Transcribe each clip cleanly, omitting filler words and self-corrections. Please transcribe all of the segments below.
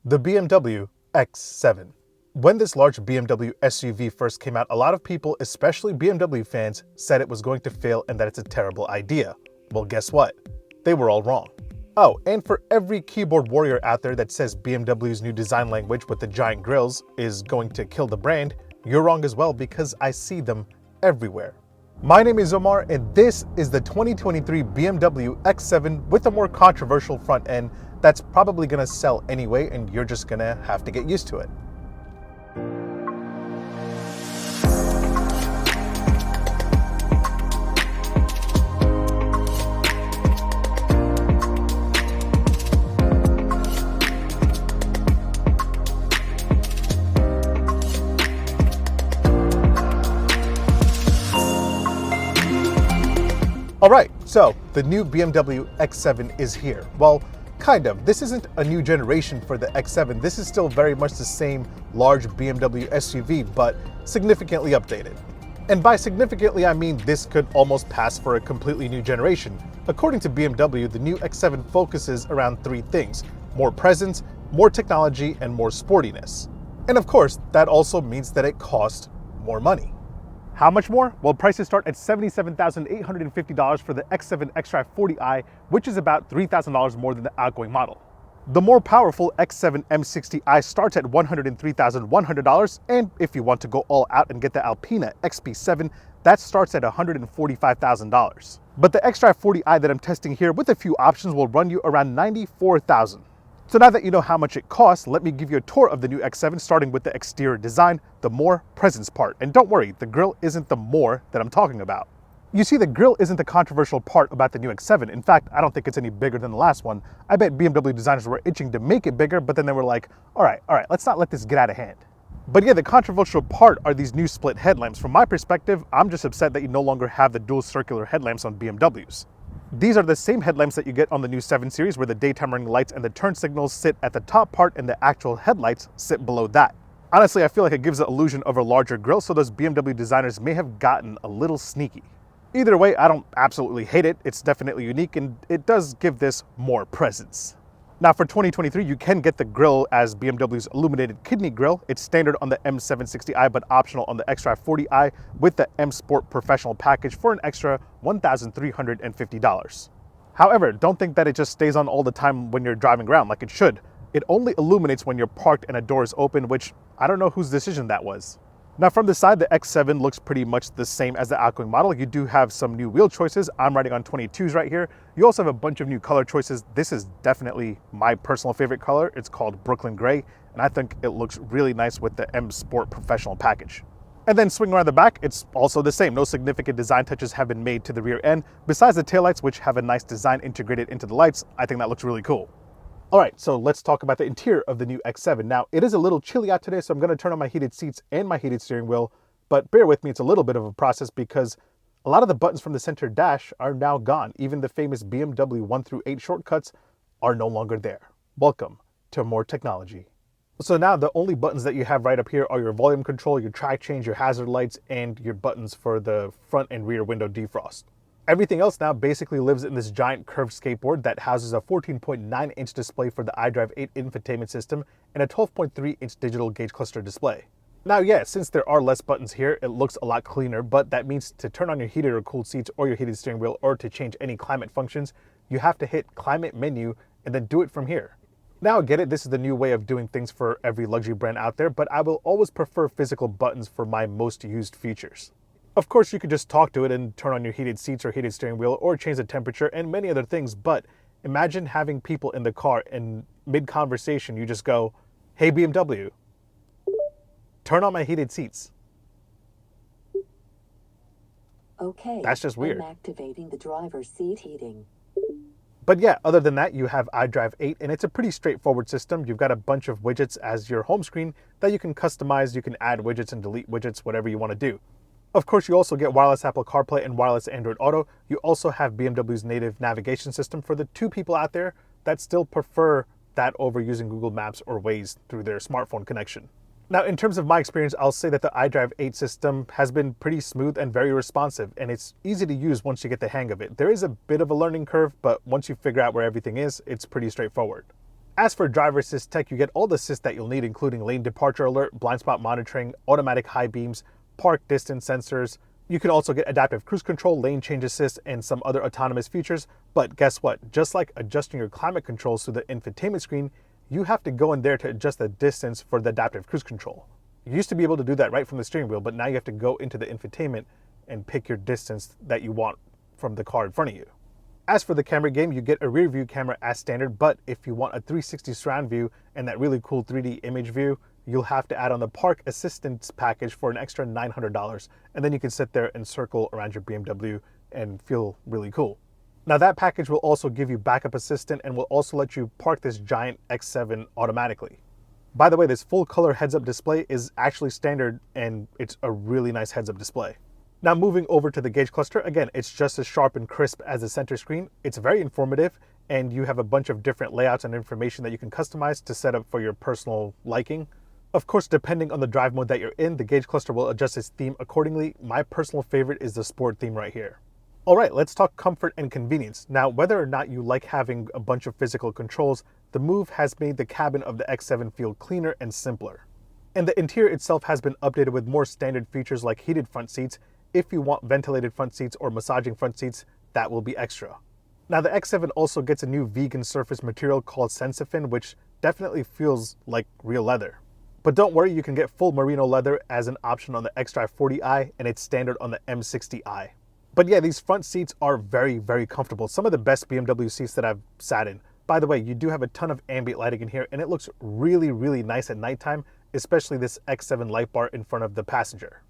The BMW X7. When this large BMW SUV first came out, a lot of people, especially BMW fans, said it was going to fail and that it's a terrible idea. Well, guess what? They were all wrong. Oh, and for every keyboard warrior out there that says BMW's new design language with the giant grills is going to kill the brand, you're wrong as well because I see them everywhere. My name is Omar and this is the 2023 BMW X7 with a more controversial front end that's probably going to sell anyway and you're just going to have to get used to it. Alright, so the new BMW X7 is here. Well, kind of. This isn't a new generation for the X7. This is still very much the same large BMW SUV, but significantly updated. And by significantly, I mean this could almost pass for a completely new generation. According to BMW, the new X7 focuses around three things: more presence, more technology, and more sportiness. And of course, that also means that it costs more money. How much more? Well, prices start at $77,850 for the X7 xDrive 40i, which is about $3,000 more than the outgoing model. The more powerful X7 M60i starts at $103,100, and if you want to go all out and get the Alpina XP7, that starts at $145,000. But the xDrive 40i that I'm testing here with a few options will run you around $94,000. So now that you know how much it costs, let me give you a tour of the new X7, starting with the exterior design, the more presence part. And don't worry, the grille isn't the more that I'm talking about. You see, the grille isn't the controversial part about the new X7. In fact, I don't think it's any bigger than the last one. I bet BMW designers were itching to make it bigger, but then they were like, all right, let's not let this get out of hand. But yeah, the controversial part are these new split headlamps. From my perspective, I'm just upset that you no longer have the dual circular headlamps on BMWs. These are the same headlamps that you get on the new 7 Series, where the daytime running lights and the turn signals sit at the top part and the actual headlights sit below that. Honestly, I feel like it gives the illusion of a larger grille, so those BMW designers may have gotten a little sneaky. Either way, I don't absolutely hate it. It's definitely unique and it does give this more presence. Now for 2023, you can get the grille as BMW's illuminated kidney grille. It's standard on the M760i, but optional on the xDrive 40i with the M Sport Professional package for an extra $1,350. However, don't think that it just stays on all the time when you're driving around like it should. It only illuminates when you're parked and a door is open, which I don't know whose decision that was. Now from the side, the X7 looks pretty much the same as the outgoing model. You do have some new wheel choices. I'm riding on 22s right here. You also have a bunch of new color choices. This is definitely my personal favorite color. It's called Brooklyn Gray, and I think it looks really nice with the M Sport Professional package. And then swing around the back, it's also the same. No significant design touches have been made to the rear end, besides the taillights, which have a nice design integrated into the lights. I think that looks really cool. All right, so let's talk about the interior of the new X7. Now, it is a little chilly out today, so I'm gonna turn on my heated seats and my heated steering wheel, but bear with me, it's a little bit of a process because a lot of the buttons from the center dash are now gone. Even the famous BMW 1 through 8 shortcuts are no longer there. Welcome to more technology. So now the only buttons that you have right up here are your volume control, your track change, your hazard lights, and your buttons for the front and rear window defrost. Everything else now basically lives in this giant curved skateboard that houses a 14.9-inch display for the iDrive 8 infotainment system and a 12.3-inch digital gauge cluster display. Now, yeah, since there are less buttons here, it looks a lot cleaner, but that means to turn on your heated or cooled seats or your heated steering wheel or to change any climate functions, you have to hit climate menu and then do it from here. Now, I get it, this is the new way of doing things for every luxury brand out there, but I will always prefer physical buttons for my most used features. Of course, you could just talk to it and turn on your heated seats or heated steering wheel or change the temperature and many other things, but imagine having people in the car and mid-conversation you just go, "Hey BMW, turn on my heated seats." Okay. That's just weird. I'm activating the driver's seat heating. But yeah, other than that, you have iDrive 8 and it's a pretty straightforward system. You've got a bunch of widgets as your home screen that you can customize. You can add widgets and delete widgets, whatever you want to do. Of course, you also get wireless Apple CarPlay and wireless Android Auto. You also have BMW's native navigation system for the two people out there that still prefer that over using Google Maps or Waze through their smartphone connection. Now, in terms of my experience, I'll say that the iDrive 8 system has been pretty smooth and very responsive, and it's easy to use once you get the hang of it. There is a bit of a learning curve, but once you figure out where everything is, it's pretty straightforward. As for driver assist tech, you get all the assist that you'll need, including lane departure alert, blind spot monitoring, automatic high beams, park distance sensors. You can also get adaptive cruise control, lane change assist, and some other autonomous features. But guess what? Just like adjusting your climate controls through the infotainment screen, you have to go in there to adjust the distance for the adaptive cruise control. You used to be able to do that right from the steering wheel, but now you have to go into the infotainment and pick your distance that you want from the car in front of you. As for the camera game, you get a rear view camera as standard, but if you want a 360 surround view and that really cool 3D image view, you'll have to add on the park assistance package for an extra $900. And then you can sit there and circle around your BMW and feel really cool. Now that package will also give you backup assistant and will also let you park this giant X7 automatically. By the way, this full color heads-up display is actually standard and it's a really nice heads-up display. Now moving over to the gauge cluster, again, it's just as sharp and crisp as the center screen. It's very informative and you have a bunch of different layouts and information that you can customize to set up for your personal liking. Of course, depending on the drive mode that you're in, the gauge cluster will adjust its theme accordingly. My personal favorite is the sport theme right here. All right, let's talk comfort and convenience. Now, whether or not you like having a bunch of physical controls, the move has made the cabin of the X7 feel cleaner and simpler. And the interior itself has been updated with more standard features like heated front seats. If you want ventilated front seats or massaging front seats, that will be extra. Now the X7 also gets a new vegan surface material called Sensafin, which definitely feels like real leather. But don't worry, you can get full merino leather as an option on the X-Drive 40i and it's standard on the M60i. But yeah, these front seats are very, very comfortable. Some of the best BMW seats that I've sat in. By the way, you do have a ton of ambient lighting in here and it looks really, really nice at nighttime, especially this X7 light bar in front of the passenger.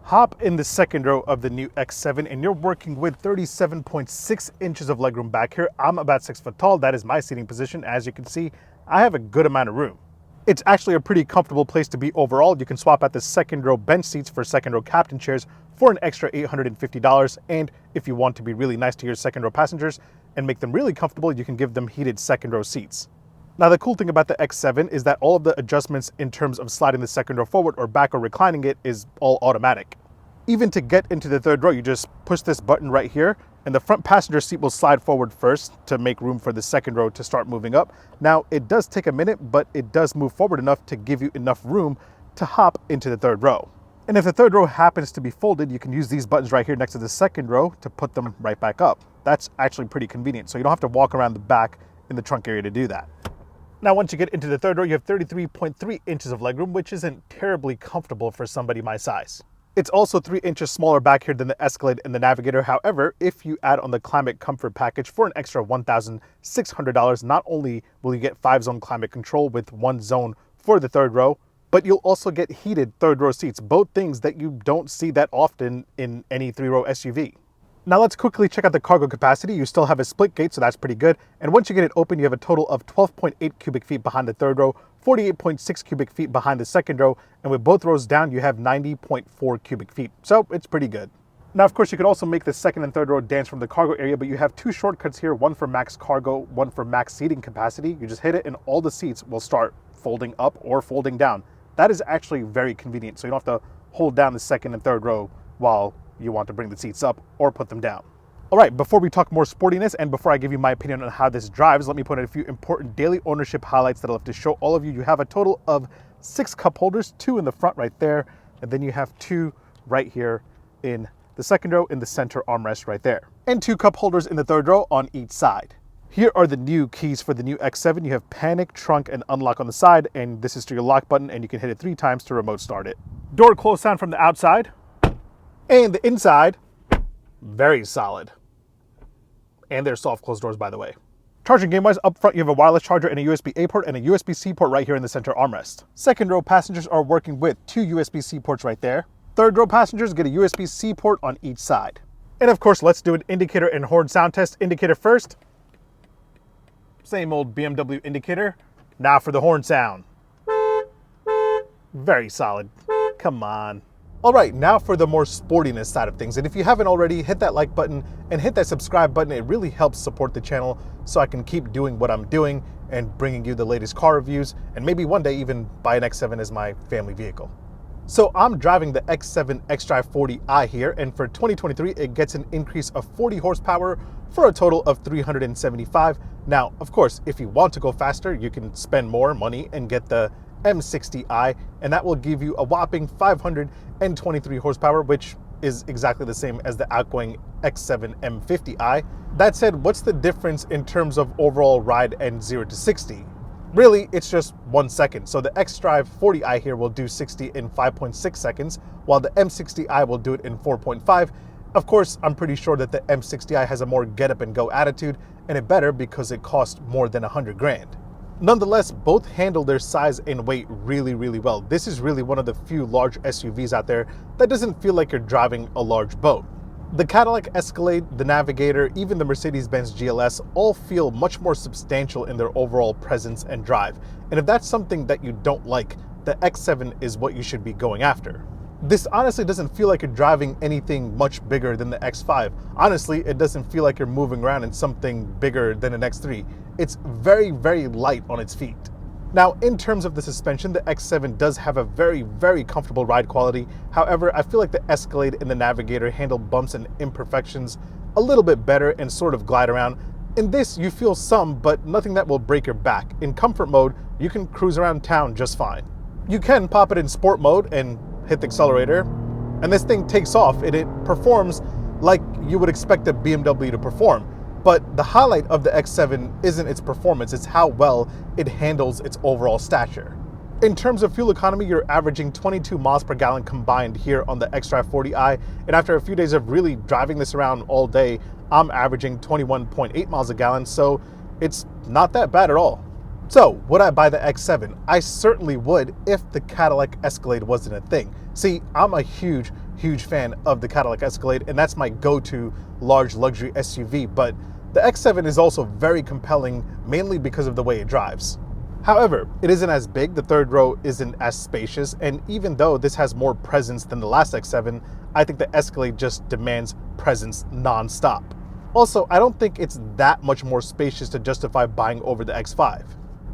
Hop in the second row of the new X7 and you're working with 37.6 inches of legroom back here. I'm about 6 foot tall. That is my seating position. As you can see, I have a good amount of room. It's actually a pretty comfortable place to be overall. You can swap out the second row bench seats for second row captain chairs for an extra $850. And if you want to be really nice to your second row passengers and make them really comfortable, you can give them heated second row seats. Now the cool thing about the X7 is that all of the adjustments in terms of sliding the second row forward or back or reclining it is all automatic. Even to get into the third row, you just push this button right here and the front passenger seat will slide forward first to make room for the second row to start moving up. Now it does take a minute, but it does move forward enough to give you enough room to hop into the third row. And if the third row happens to be folded, you can use these buttons right here next to the second row to put them right back up. That's actually pretty convenient. So you don't have to walk around the back in the trunk area to do that. Now, once you get into the third row, you have 33.3 inches of legroom, which isn't terribly comfortable for somebody my size. It's also 3 inches smaller back here than the Escalade and the Navigator. However, if you add on the Climate Comfort package for an extra $1,600, not only will you get 5-zone climate control with 1 zone for the third row, but you'll also get heated third row seats, both things that you don't see that often in any 3-row SUV. Now let's quickly check out the cargo capacity. You still have a split gate, so that's pretty good. And once you get it open, you have a total of 12.8 cubic feet behind the third row, 48.6 cubic feet behind the second row, and with both rows down, you have 90.4 cubic feet. So it's pretty good. Now, of course, you could also make the second and third row dance from the cargo area, but you have 2 shortcuts here, one for max cargo, one for max seating capacity. You just hit it and all the seats will start folding up or folding down. That is actually very convenient, so you don't have to hold down the second and third row while you want to bring the seats up or put them down. All right, before we talk more sportiness and before I give you my opinion on how this drives, let me point out a few important daily ownership highlights that I'll have to show all of you. You have a total of 6 cup holders, 2 in the front right there, and then you have 2 right here in the second row in the center armrest right there, and 2 cup holders in the third row on each side. Here are the new keys for the new X7. You have panic, trunk, and unlock on the side, and this is to your lock button, and you can hit it 3 times to remote start it. Door close sound from the outside. And the inside, very solid. And they're soft closed doors, by the way. Charging game-wise, up front you have a wireless charger and a USB-A port and a USB-C port right here in the center armrest. Second row passengers are working with 2 USB-C ports right there. Third row passengers get a USB-C port on each side. And of course, let's do an indicator and horn sound test. Indicator first. Same old BMW indicator. Now for the horn sound. Very solid. Come on. All right, now for the more sportiness side of things. And if you haven't already, hit that like button and hit that subscribe button. It really helps support the channel so I can keep doing what I'm doing and bringing you the latest car reviews and maybe one day even buy an X7 as my family vehicle. So I'm driving the X7 xDrive 40i here, and for 2023, it gets an increase of 40 horsepower for a total of 375. Now, of course, if you want to go faster, you can spend more money and get the M60i, and that will give you a whopping 523 horsepower, which is exactly the same as the outgoing X7 M50i. That said, what's the difference in terms of overall ride and 0 to 60? Really, it's just 1 second. So the xDrive 40i here will do 60 in 5.6 seconds, while the M60i will do it in 4.5. Of course, I'm pretty sure that the M60i has a more get up and go attitude, and it better because it costs more than 100 grand. Nonetheless, both handle their size and weight really, really well. This is really one of the few large SUVs out there that doesn't feel like you're driving a large boat. The Cadillac Escalade, the Navigator, even the Mercedes-Benz GLS all feel much more substantial in their overall presence and drive. And if that's something that you don't like, the X7 is what you should be going after. This honestly doesn't feel like you're driving anything much bigger than the X5. Honestly, it doesn't feel like you're moving around in something bigger than an X3. It's very, very light on its feet. Now, in terms of the suspension, the X7 does have a very, very comfortable ride quality. However, I feel like the Escalade and the Navigator handle bumps and imperfections a little bit better and sort of glide around. In this, you feel some, but nothing that will break your back. In comfort mode, you can cruise around town just fine. You can pop it in sport mode and hit the accelerator, and this thing takes off and it performs like you would expect a BMW to perform. But the highlight of the X7 isn't its performance, it's how well it handles its overall stature. In terms of fuel economy, you're averaging 22 miles per gallon combined here on the xDrive 40i, and after a few days of really driving this around all day, I'm averaging 21.8 miles a gallon, so it's not that bad at all. So, would I buy the X7? I certainly would if the Cadillac Escalade wasn't a thing. See, I'm a huge fan of the Cadillac Escalade, and that's my go-to large luxury SUV, but the X7 is also very compelling, mainly because of the way it drives. However, it isn't as big, the third row isn't as spacious, and even though this has more presence than the last X7, I think the Escalade just demands presence non-stop. Also, I don't think it's that much more spacious to justify buying over the X5.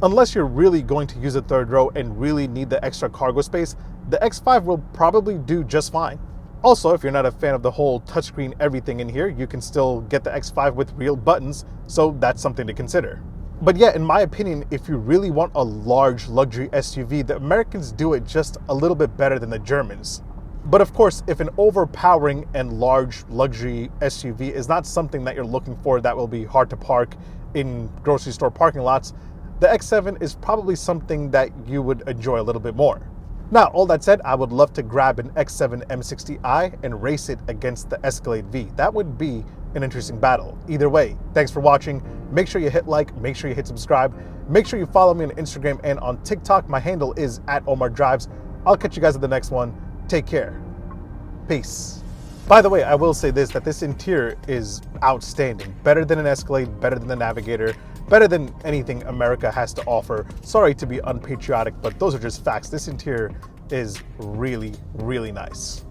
Unless you're really going to use a third row and really need the extra cargo space, the X5 will probably do just fine. Also, if you're not a fan of the whole touchscreen everything in here, you can still get the X5 with real buttons, so that's something to consider. But yeah, in my opinion, if you really want a large luxury SUV, the Americans do it just a little bit better than the Germans. But of course, if an overpowering and large luxury SUV is not something that you're looking for that will be hard to park in grocery store parking lots, the X7 is probably something that you would enjoy a little bit more. Now, all that said, I would love to grab an X7 M60i and race it against the Escalade V. That would be an interesting battle. Either way, thanks for watching. Make sure you hit like, make sure you hit subscribe. Make sure you follow me on Instagram and on TikTok. My handle is @OmarDrives. I'll catch you guys at the next one. Take care. Peace. By the way, I will say this, that this interior is outstanding. Better than an Escalade, better than the Navigator, better than anything America has to offer. Sorry to be unpatriotic, but those are just facts. This interior is really, really nice.